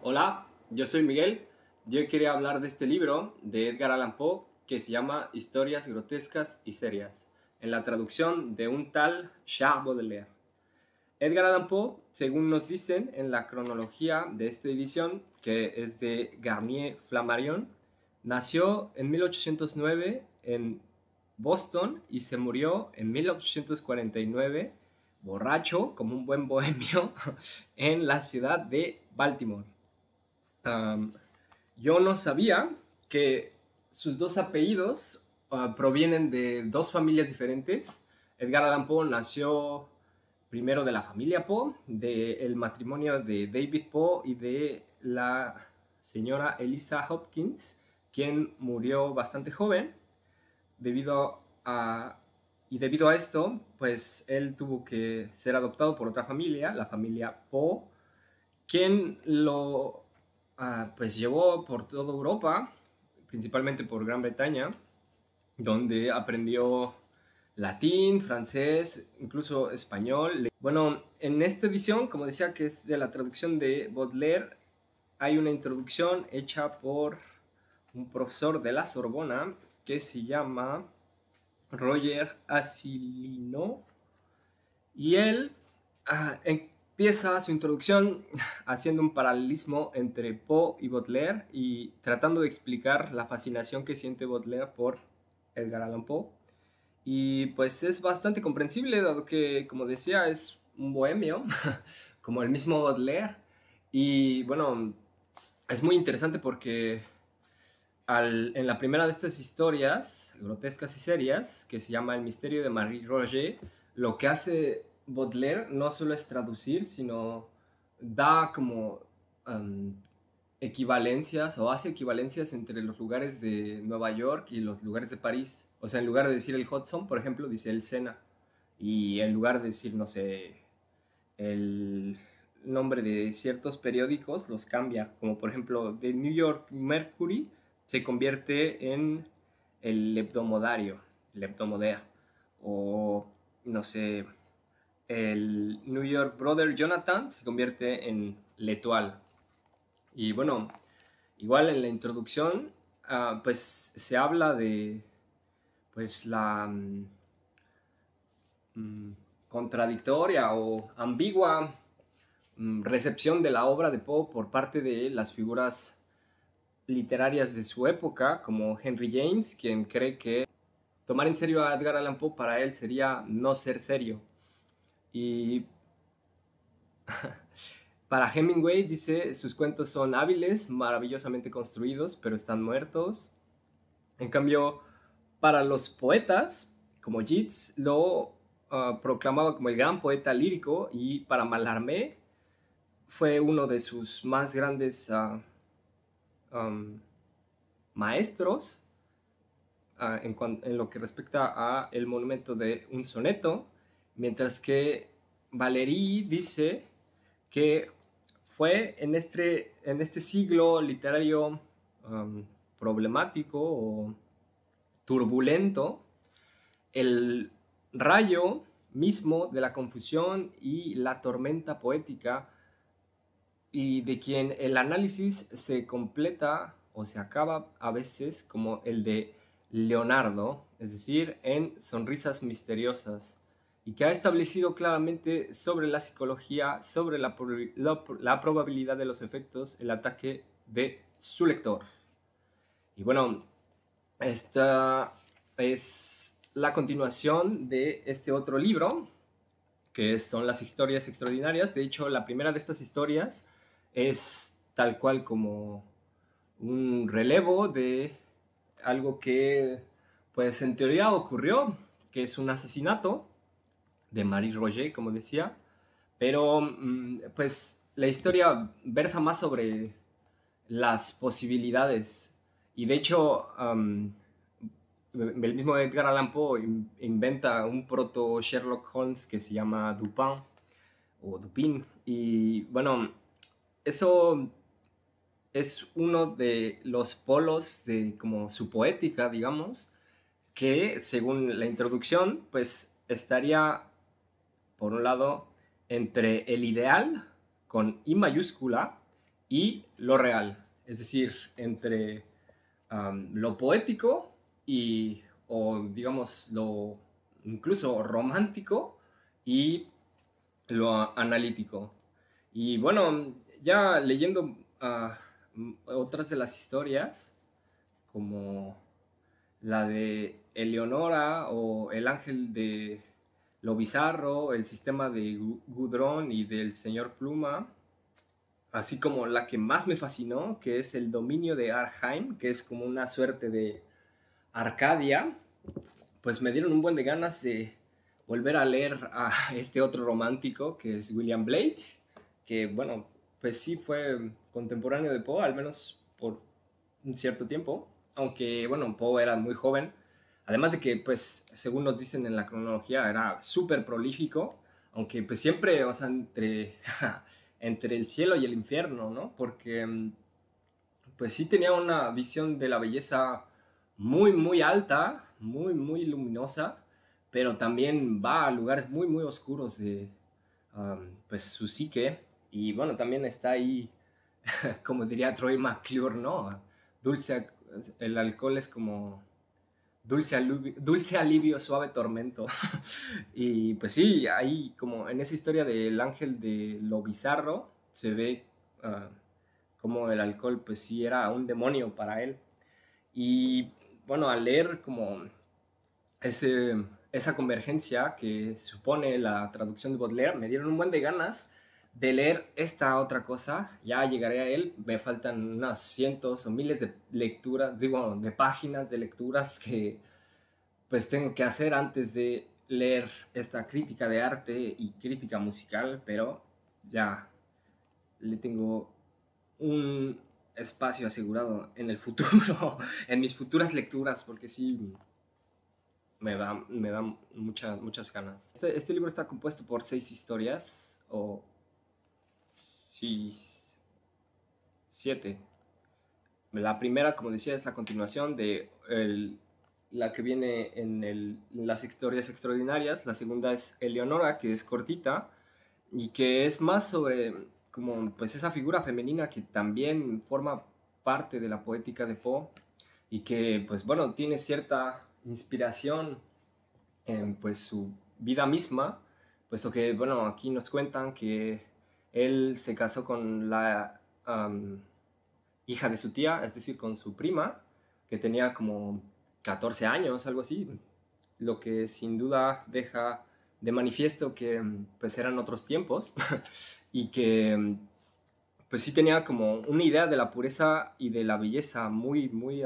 Hola, yo soy Miguel. Yo quería hablar de este libro de Edgar Allan Poe que se llama Historias grotescas y serias, en la traducción de un tal Charles Baudelaire. Edgar Allan Poe, según nos dicen en la cronología de esta edición, que es de Garnier Flammarion, nació en 1809 en Boston y se murió en 1849, borracho como un buen bohemio, en la ciudad de Baltimore. Um, yo no sabía que sus dos apellidos provienen de dos familias diferentes. Edgar Allan Poe nació primero de la familia Poe, del matrimonio de David Poe y de la señora Eliza Hopkins, quien murió bastante joven. Debido a, debido a esto, pues él tuvo que ser adoptado por otra familia, la familia Poe, quien lo pues llevó por toda Europa, principalmente por Gran Bretaña, donde aprendió latín, francés, incluso español. Bueno, en esta edición, como decía, que es de la traducción de Baudelaire, hay una introducción hecha por un profesor de la Sorbona que se llama Roger Asselineau, y él empieza su introducción haciendo un paralelismo entre Poe y Baudelaire y tratando de explicar la fascinación que siente Baudelaire por Edgar Allan Poe. Y pues es bastante comprensible, dado que, como decía, es un bohemio, como el mismo Baudelaire. Y bueno, es muy interesante porque en la primera de estas historias, grotescas y serias, que se llama El misterio de Marie Roget, lo que hace Baudelaire no solo es traducir, sino da como um, equivalencias o hace equivalencias entre los lugares de Nueva York y los lugares de París. O sea, en lugar de decir el Hudson, por ejemplo, dice el Sena. Y en lugar de decir, no sé, el nombre de ciertos periódicos, los cambia. Como por ejemplo, The New York Mercury se convierte en el hebdomodario, el hebdomodea. O, no sé, el New York Brother Jonathan se convierte en L'Etoile. Y bueno, igual en la introducción, pues se habla de pues la contradictoria o ambigua recepción de la obra de Poe por parte de las figuras literarias de su época, como Henry James, quien cree que tomar en serio a Edgar Allan Poe para él sería no ser serio. Y para Hemingway dice, sus cuentos son hábiles, maravillosamente construidos, pero están muertos. En cambio, para los poetas, como Yeats, lo proclamaba como el gran poeta lírico, y para Mallarmé fue uno de sus más grandes um, maestros en lo que respecta a el monumento de un soneto, mientras que Valéry dice que fue en este siglo literario problemático o turbulento el rayo mismo de la confusión y la tormenta poética, y de quien el análisis se completa o se acaba a veces como el de Leonardo, es decir, en Sonrisas Misteriosas, y que ha establecido claramente sobre la psicología, sobre la probabilidad de los efectos, el ataque de su lector. Y bueno, esta es la continuación de este otro libro, que son las historias extraordinarias. De hecho, la primera de estas historias es tal cual como un relevo de algo que, pues en teoría ocurrió, que es un asesinato de Marie Roget, como decía, pero pues la historia versa más sobre las posibilidades. Y de hecho, el mismo Edgar Allan Poe inventa un proto Sherlock Holmes que se llama Dupin o Dupin. Y bueno, eso es uno de los polos de como su poética, digamos, que según la introducción, pues estaría por un lado entre el ideal con I mayúscula y lo real, es decir, entre lo poético y, o digamos, lo incluso romántico y lo analítico. Y bueno, ya leyendo otras de las historias, como la de Eleonora o El ángel de lo bizarro, el sistema de Gudrón y del señor Pluma, así como la que más me fascinó, que es el dominio de Arheim, que es como una suerte de Arcadia, pues me dieron un buen de ganas de volver a leer a este otro romántico, que es William Blake, que bueno, pues sí fue contemporáneo de Poe, al menos por un cierto tiempo, aunque bueno, Poe era muy joven, además de que pues según nos dicen en la cronología era súper prolífico, aunque pues siempre, o sea, entre, entre el cielo y el infierno, ¿no? Porque pues sí tenía una visión de la belleza muy, muy alta, muy, muy luminosa, pero también va a lugares muy, muy oscuros de pues su psique. Y bueno, también está ahí, como diría Troy McClure, ¿no? Dulce, el alcohol es como dulce alivio, suave tormento. Y pues sí, ahí como en esa historia del ángel de lo bizarro, se ve uh, como el alcohol pues sí era un demonio para él. Y bueno, al leer como esa convergencia que supone la traducción de Baudelaire, me dieron un buen de ganas de leer esta otra cosa. Ya llegaré a él, me faltan unas cientos o miles de lecturas, digo, de páginas de lecturas que pues tengo que hacer antes de leer esta crítica de arte y crítica musical, pero ya le tengo un espacio asegurado en el futuro, en mis futuras lecturas, porque sí me da muchas ganas. Este libro está compuesto por 6 historias, o sí, 7. La primera, como decía, es la continuación de la que viene en las historias extraordinarias. La segunda es Eleonora, que es cortita y que es más sobre como pues esa figura femenina que también forma parte de la poética de Poe y que pues bueno tiene cierta inspiración en pues su vida misma, puesto que bueno aquí nos cuentan que él se casó con la hija de su tía, es decir, con su prima, que tenía como 14 años, algo así, lo que sin duda deja de manifiesto que pues eran otros tiempos y que pues sí tenía como una idea de la pureza y de la belleza muy, muy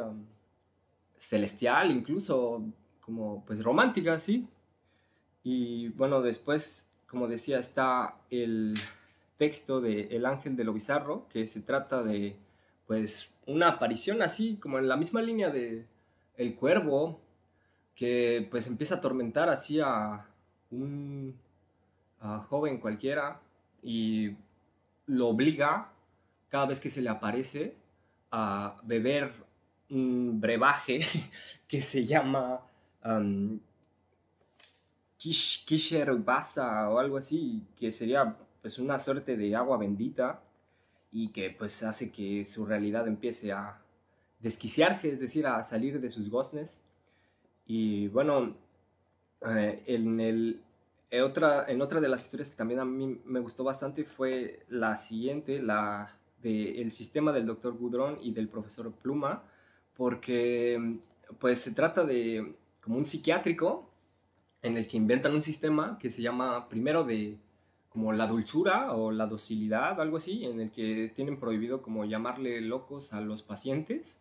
celestial, incluso como pues romántica, sí. Y bueno, después, como decía, está el texto de El ángel de lo bizarro, que se trata de pues una aparición así, como en la misma línea de El Cuervo, que pues empieza a atormentar así un a joven cualquiera y lo obliga cada vez que se le aparece a beber un brebaje que se llama um, Kisher Basa o algo así, que sería pues una suerte de agua bendita y que pues hace que su realidad empiece a desquiciarse, es decir, a salir de sus goznes. Y bueno, en otra de las historias que también a mí me gustó bastante fue la siguiente, la del sistema del doctor Gudrón y del profesor Pluma, porque pues se trata de como un psiquiátrico en el que inventan un sistema que se llama primero de como la dulzura o la docilidad, algo así, en el que tienen prohibido como llamarle locos a los pacientes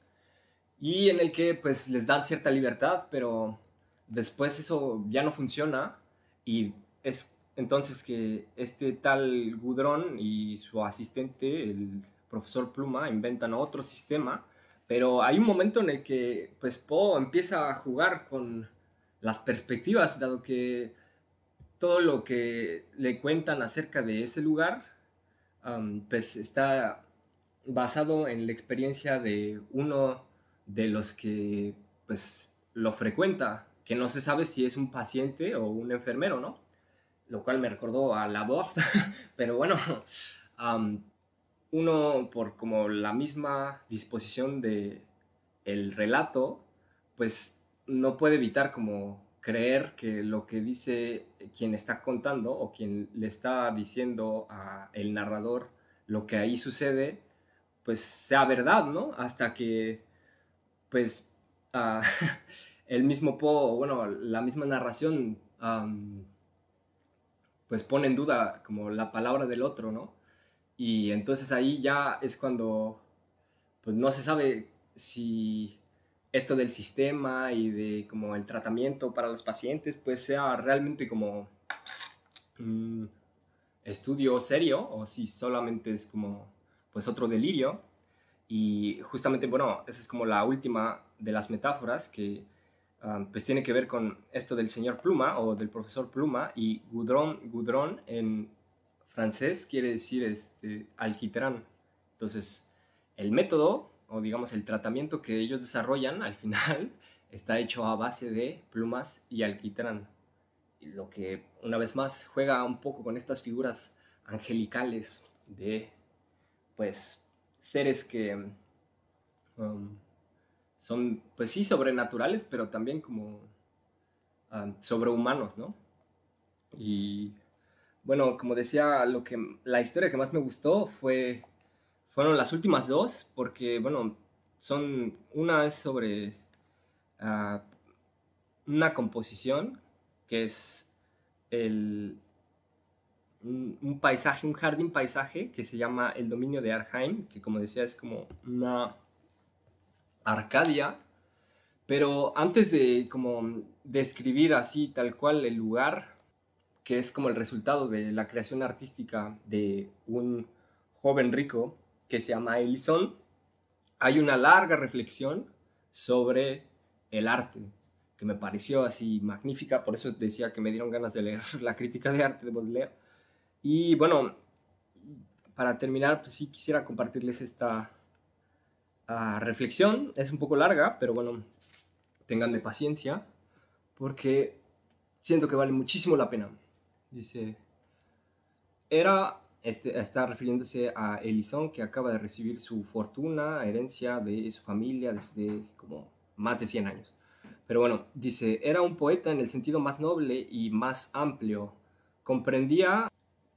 y en el que pues les dan cierta libertad, pero después eso ya no funciona y es entonces que este tal Gudrón y su asistente, el profesor Pluma, inventan otro sistema, pero hay un momento en el que pues Poe empieza a jugar con las perspectivas, dado que todo lo que le cuentan acerca de ese lugar pues está basado en la experiencia de uno de los que pues lo frecuenta, que no se sabe si es un paciente o un enfermero, ¿no? Lo cual me recordó a Laborde, pero bueno, um, uno por como la misma disposición de el relato, pues no puede evitar como creer que lo que dice quien está contando o quien le está diciendo a el narrador lo que ahí sucede, pues sea verdad, ¿no? Hasta que pues ah, el mismo Poe, bueno, la misma narración, pues pone en duda como la palabra del otro, ¿no? Y entonces ahí ya es cuando pues no se sabe si esto del sistema y de como el tratamiento para los pacientes pues sea realmente como un estudio serio o si solamente es como pues otro delirio. Y justamente, bueno, esa es como la última de las metáforas que pues tiene que ver con esto del señor Pluma o del profesor Pluma y Goudron en francés quiere decir alquitrán. Entonces, el método o digamos el tratamiento que ellos desarrollan al final está hecho a base de plumas y alquitrán. Y lo que una vez más juega un poco con estas figuras angelicales de pues seres que um, son pues sí sobrenaturales pero también como sobrehumanos, ¿no? Y bueno, como decía, la historia que más me gustó fueron las últimas dos porque bueno, una es sobre uh, una composición que es el, un paisaje, un jardín paisaje que se llama el dominio de Arheim, que como decía es como una Arcadia, pero antes de como describir así tal cual el lugar, que es como el resultado de la creación artística de un joven rico que se llama Ellison, hay una larga reflexión sobre el arte, que me pareció así magnífica, por eso decía que me dieron ganas de leer la crítica de arte de Baudelaire. Y bueno, para terminar, pues sí quisiera compartirles esta reflexión. Es un poco larga, pero bueno, tenganme paciencia, porque siento que vale muchísimo la pena. Dice, está refiriéndose a Elison, que acaba de recibir su fortuna, herencia de su familia desde como más de 100 años. Pero bueno, dice, era un poeta en el sentido más noble y más amplio. Comprendía,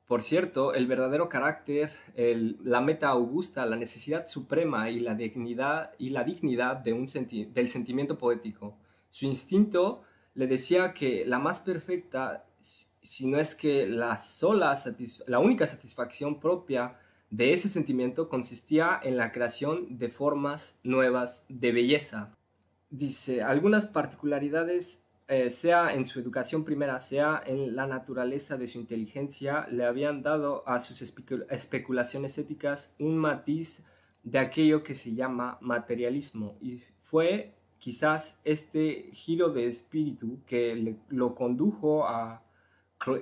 por cierto, el verdadero carácter, la meta augusta, la necesidad suprema y la dignidad del sentimiento poético. Su instinto le decía que la más perfecta, si no es que la única satisfacción propia de ese sentimiento consistía en la creación de formas nuevas de belleza. Dice, algunas particularidades, sea en su educación primera, sea en la naturaleza de su inteligencia, le habían dado a sus especulaciones éticas un matiz de aquello que se llama materialismo. Y fue quizás este giro de espíritu que lo condujo a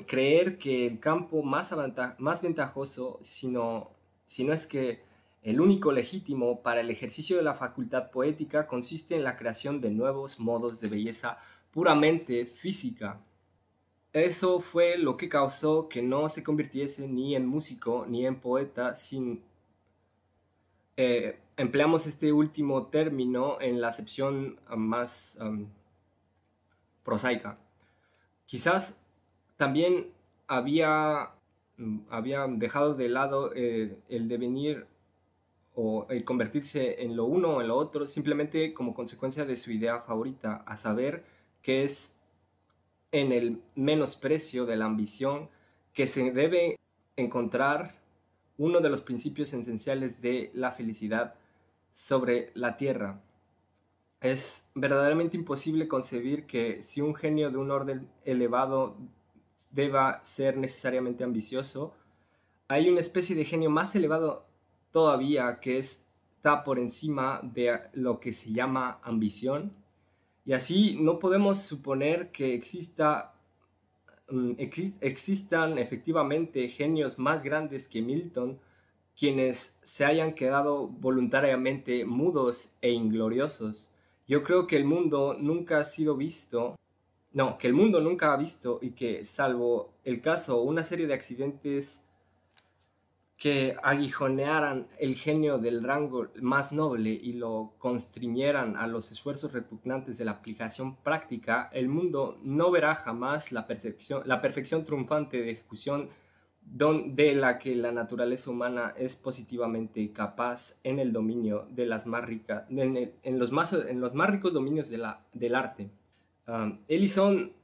creer que el campo más ventajoso, si no es que el único legítimo para el ejercicio de la facultad poética, consiste en la creación de nuevos modos de belleza puramente física. Eso fue lo que causó que no se convirtiese ni en músico ni en poeta sin... empleamos este último término en la acepción más prosaica. Quizás también había, había dejado de lado el devenir o el convertirse en lo uno o en lo otro simplemente como consecuencia de su idea favorita, a saber que es en el menosprecio de la ambición que se debe encontrar uno de los principios esenciales de la felicidad sobre la tierra. Es verdaderamente imposible concebir que si un genio de un orden elevado deba ser necesariamente ambicioso, hay una especie de genio más elevado todavía está por encima de lo que se llama ambición. Y así no podemos suponer que existan efectivamente genios más grandes que Milton, quienes se hayan quedado voluntariamente mudos e ingloriosos. Yo creo que el mundo nunca ha sido visto, no, que el mundo nunca ha visto y que, salvo el caso o una serie de accidentes que aguijonearan el genio del rango más noble y lo constriñeran a los esfuerzos repugnantes de la aplicación práctica, el mundo no verá jamás la perfección triunfante de ejecución de la que la naturaleza humana es positivamente capaz en el dominio de las más ricas, en los más ricos dominios del arte. Ellison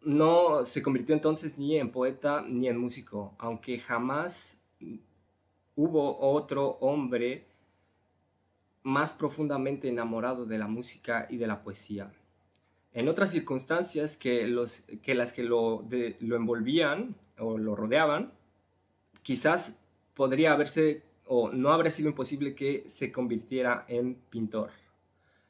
no se convirtió entonces ni en poeta ni en músico, aunque jamás hubo otro hombre más profundamente enamorado de la música y de la poesía. En otras circunstancias las que lo envolvían o lo rodeaban, quizás podría haberse o no habría sido imposible que se convirtiera en pintor.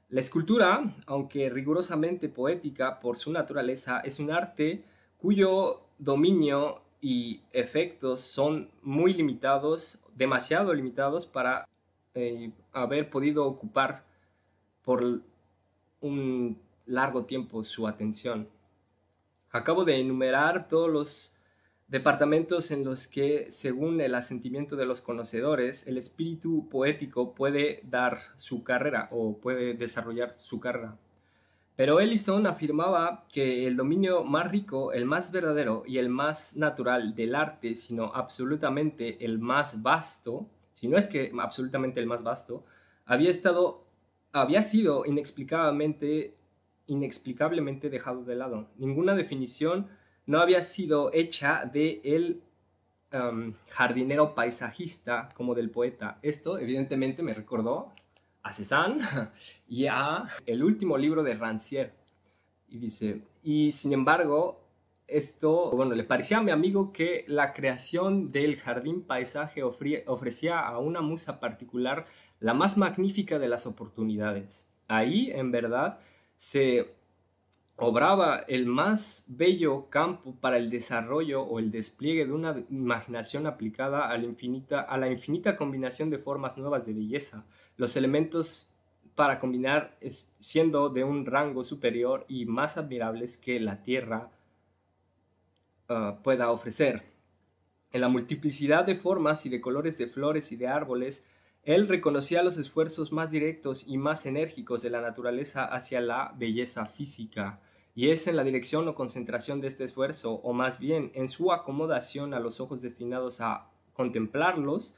La escultura, aunque rigurosamente poética por su naturaleza, es un arte cuyo dominio y efectos son muy limitados, demasiado limitados para haber podido ocupar por un largo tiempo su atención. Acabo de enumerar todos los departamentos en los que, según el asentimiento de los conocedores, el espíritu poético puede dar su carrera o puede desarrollar su carrera. Pero Ellison afirmaba que el dominio más rico, el más verdadero y el más natural del arte, sino absolutamente el más vasto, si no es que absolutamente el más vasto, había sido inexplicablemente dejado de lado. Ninguna definición no había sido hecha de el jardinero paisajista como del poeta. Esto evidentemente me recordó a Cézanne y a el último libro de Rancière. Y dice, y sin embargo, le parecía a mi amigo que la creación del jardín paisaje ofrecía a una musa particular la más magnífica de las oportunidades. Ahí, en verdad, se obraba el más bello campo para el desarrollo o el despliegue de una imaginación aplicada a la infinita combinación de formas nuevas de belleza. Los elementos para combinar siendo de un rango superior y más admirables que la tierra pueda ofrecer. En la multiplicidad de formas y de colores de flores y de árboles, él reconocía los esfuerzos más directos y más enérgicos de la naturaleza hacia la belleza física, y es en la dirección o concentración de este esfuerzo, o más bien en su acomodación a los ojos destinados a contemplarlos,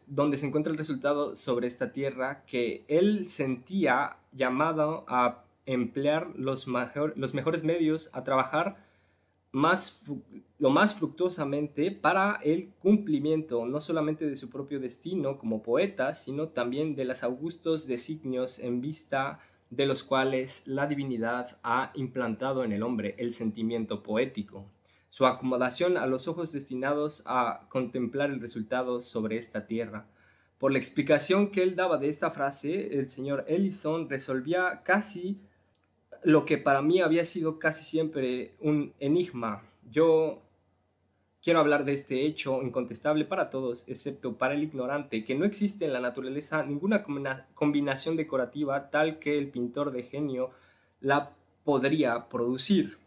donde se encuentra el resultado sobre esta tierra, que él sentía llamado a emplear los mejores medios, a trabajar lo más fructuosamente para el cumplimiento no solamente de su propio destino como poeta, sino también de los augustos designios en vista de los cuales la divinidad ha implantado en el hombre el sentimiento poético. Su acomodación a los ojos destinados a contemplar el resultado sobre esta tierra. Por la explicación que él daba de esta frase, el señor Ellison resolvía casi lo que para mí había sido casi siempre un enigma. Yo quiero hablar de este hecho incontestable para todos, excepto para el ignorante, que no existe en la naturaleza ninguna combinación decorativa tal que el pintor de genio la podría producir.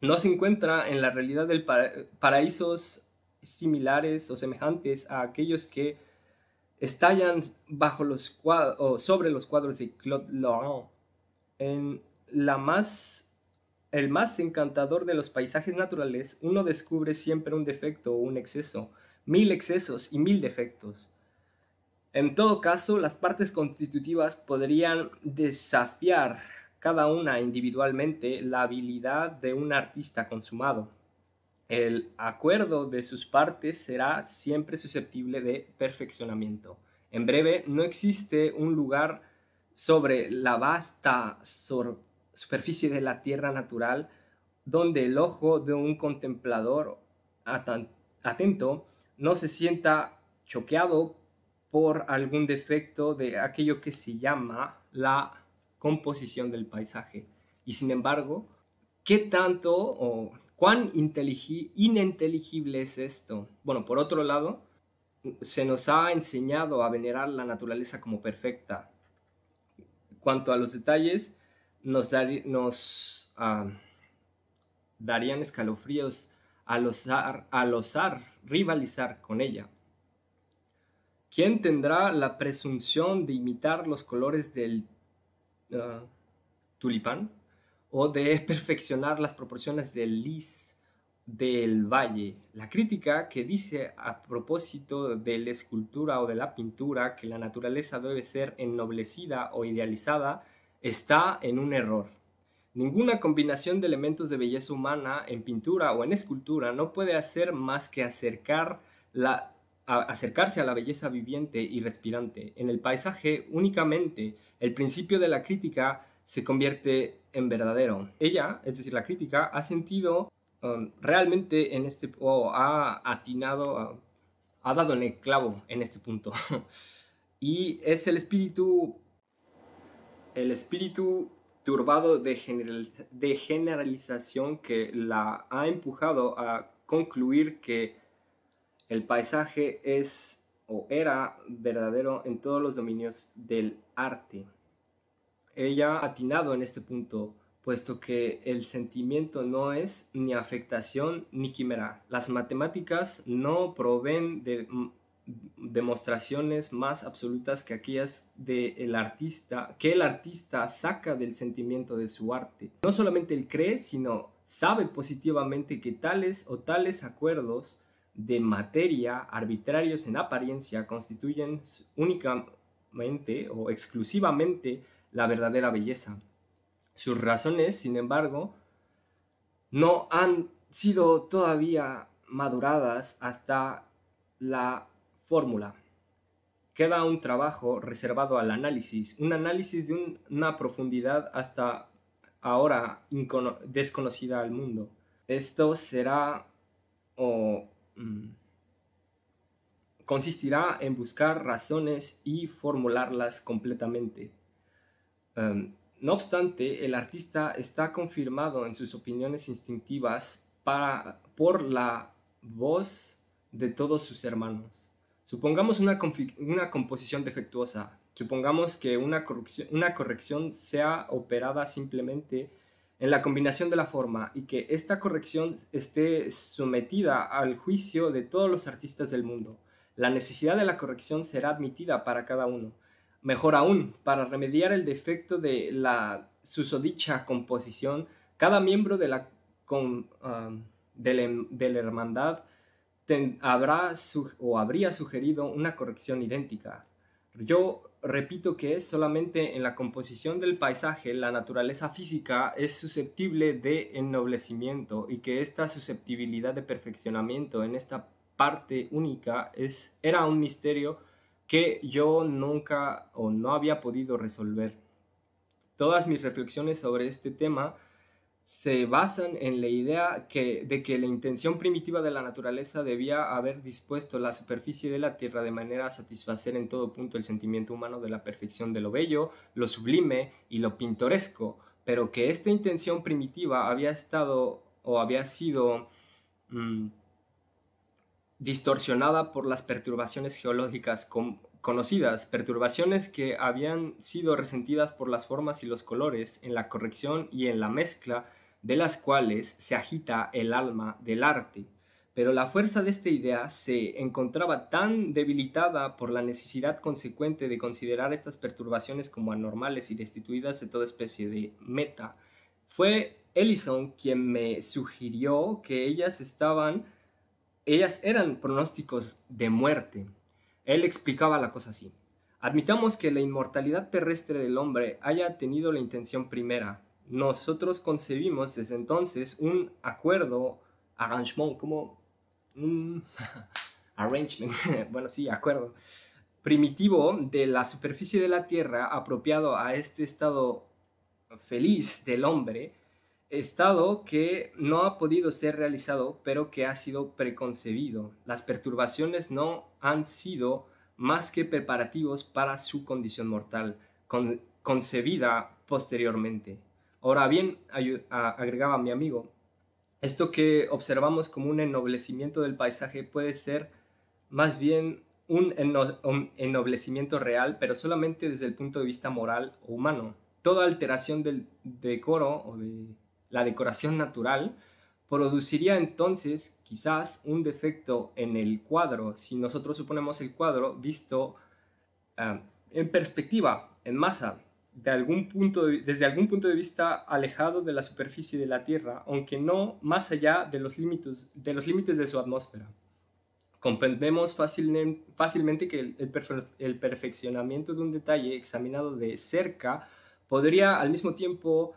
No se encuentra en la realidad del paraísos similares o semejantes a aquellos que estallan sobre los cuadros de Claude Lorrain. En el más encantador de los paisajes naturales, uno descubre siempre un defecto o un exceso, 1000 excesos y 1000 defectos. En todo caso, las partes constitutivas podrían desafiar cada una individualmente la habilidad de un artista consumado. El acuerdo de sus partes será siempre susceptible de perfeccionamiento. En breve, no existe un lugar sobre la vasta superficie de la tierra natural donde el ojo de un contemplador atento no se sienta choqueado por algún defecto de aquello que se llama la composición del paisaje. Y sin embargo, ¿qué tanto o cuán ininteligible es esto? Bueno, por otro lado, se nos ha enseñado a venerar la naturaleza como perfecta. Cuanto a los detalles, nos darían escalofríos al osar rivalizar con ella. ¿Quién tendrá la presunción de imitar los colores del tulipán o de perfeccionar las proporciones del lis del valle? La crítica que dice a propósito de la escultura o de la pintura que la naturaleza debe ser ennoblecida o idealizada está en un error. Ninguna combinación de elementos de belleza humana en pintura o en escultura no puede hacer más que acercarse a la belleza viviente y respirante. En el paisaje, únicamente el principio de la crítica se convierte en verdadero. Ella, es decir, la crítica, ha sentido realmente en este, o ha atinado, ha dado en el clavo en este punto. Y es el espíritu turbado de generalización que la ha empujado a concluir que el paisaje es o era verdadero en todos los dominios del arte. Ella ha atinado en este punto, puesto que el sentimiento no es ni afectación ni quimera. Las matemáticas no proveen de demostraciones más absolutas que aquellas que el artista saca del sentimiento de su arte. No solamente él cree, sino sabe positivamente que tales o tales acuerdos de materia arbitrarios en apariencia constituyen únicamente o exclusivamente la verdadera belleza. Sus razones, sin embargo, no han sido todavía maduradas hasta la fórmula. Queda un trabajo reservado al análisis, un análisis de una profundidad hasta ahora desconocida al mundo. Esto será o consistirá en buscar razones y formularlas completamente. No obstante, el artista está confirmado en sus opiniones instintivas por la voz de todos sus hermanos. Supongamos una composición defectuosa. Supongamos que una corrección sea operada simplemente en la combinación de la forma y que esta corrección esté sometida al juicio de todos los artistas del mundo. La necesidad de la corrección será admitida para cada uno. Mejor aún, para remediar el defecto de la susodicha composición, cada miembro de la hermandad habría sugerido una corrección idéntica. Yo repito que solamente en la composición del paisaje la naturaleza física es susceptible de ennoblecimiento y que esta susceptibilidad de perfeccionamiento en esta parte única era un misterio que yo nunca o no había podido resolver. Todas mis reflexiones sobre este tema se basan en la idea de que la intención primitiva de la naturaleza debía haber dispuesto la superficie de la tierra de manera a satisfacer en todo punto el sentimiento humano de la perfección de lo bello, lo sublime y lo pintoresco, pero que esta intención primitiva había sido distorsionada por las perturbaciones geológicas conocidas, perturbaciones que habían sido resentidas por las formas y los colores en la corrección y en la mezcla de las cuales se agita el alma del arte. Pero la fuerza de esta idea se encontraba tan debilitada por la necesidad consecuente de considerar estas perturbaciones como anormales y destituidas de toda especie de meta. Fue Ellison quien me sugirió que ellas eran pronósticos de muerte. Él explicaba la cosa así. Admitamos que la inmortalidad terrestre del hombre haya tenido la intención primera. Nosotros concebimos desde entonces un arrangement, como un arrangement, bueno, sí, acuerdo, primitivo de la superficie de la Tierra apropiado a este estado feliz del hombre, estado que no ha podido ser realizado, pero que ha sido preconcebido. Las perturbaciones no han sido más que preparativos para su condición mortal, concebida posteriormente. Ahora bien, agregaba mi amigo, esto que observamos como un ennoblecimiento del paisaje puede ser más bien un ennoblecimiento real, pero solamente desde el punto de vista moral o humano. Toda alteración del decoro o de la decoración natural produciría entonces quizás un defecto en el cuadro, si nosotros suponemos el cuadro visto en perspectiva, en masa, desde algún punto de vista alejado de la superficie de la Tierra, aunque no más allá de los límites de su atmósfera. Comprendemos fácilmente que el perfeccionamiento de un detalle examinado de cerca podría al mismo tiempo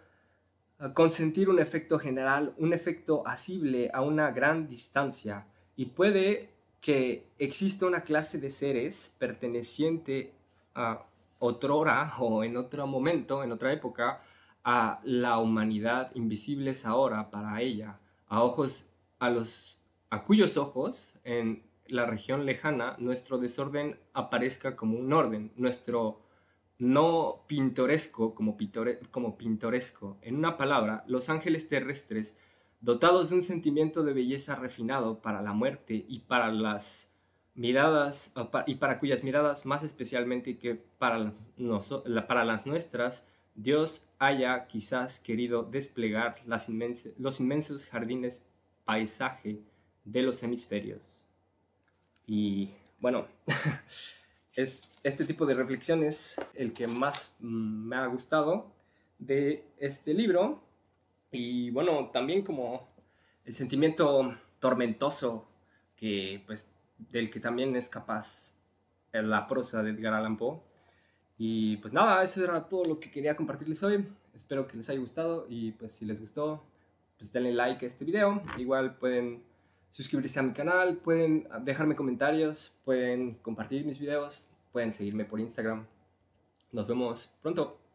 consentir un efecto general, un efecto asible a una gran distancia, y puede que exista una clase de seres perteneciente a otrora o en otro momento, en otra época, a la humanidad, invisibles ahora para ella, a ojos, a cuyos ojos en la región lejana nuestro desorden aparezca como un orden, nuestro no pintoresco como pintoresco. En una palabra, los ángeles terrestres, dotados de un sentimiento de belleza refinado para la muerte y para las miradas, y para cuyas miradas más especialmente que para las nuestras, Dios haya quizás querido desplegar los inmensos jardines paisaje de los hemisferios. Y bueno, es este tipo de reflexiones el que más me ha gustado de este libro. Y bueno, también como el sentimiento tormentoso que, pues, del que también es capaz la prosa de Edgar Allan Poe. Y pues nada, eso era todo lo que quería compartirles hoy. Espero que les haya gustado y pues si les gustó, pues denle like a este video. Igual pueden suscribirse a mi canal, pueden dejarme comentarios, pueden compartir mis videos, pueden seguirme por Instagram. Nos vemos pronto.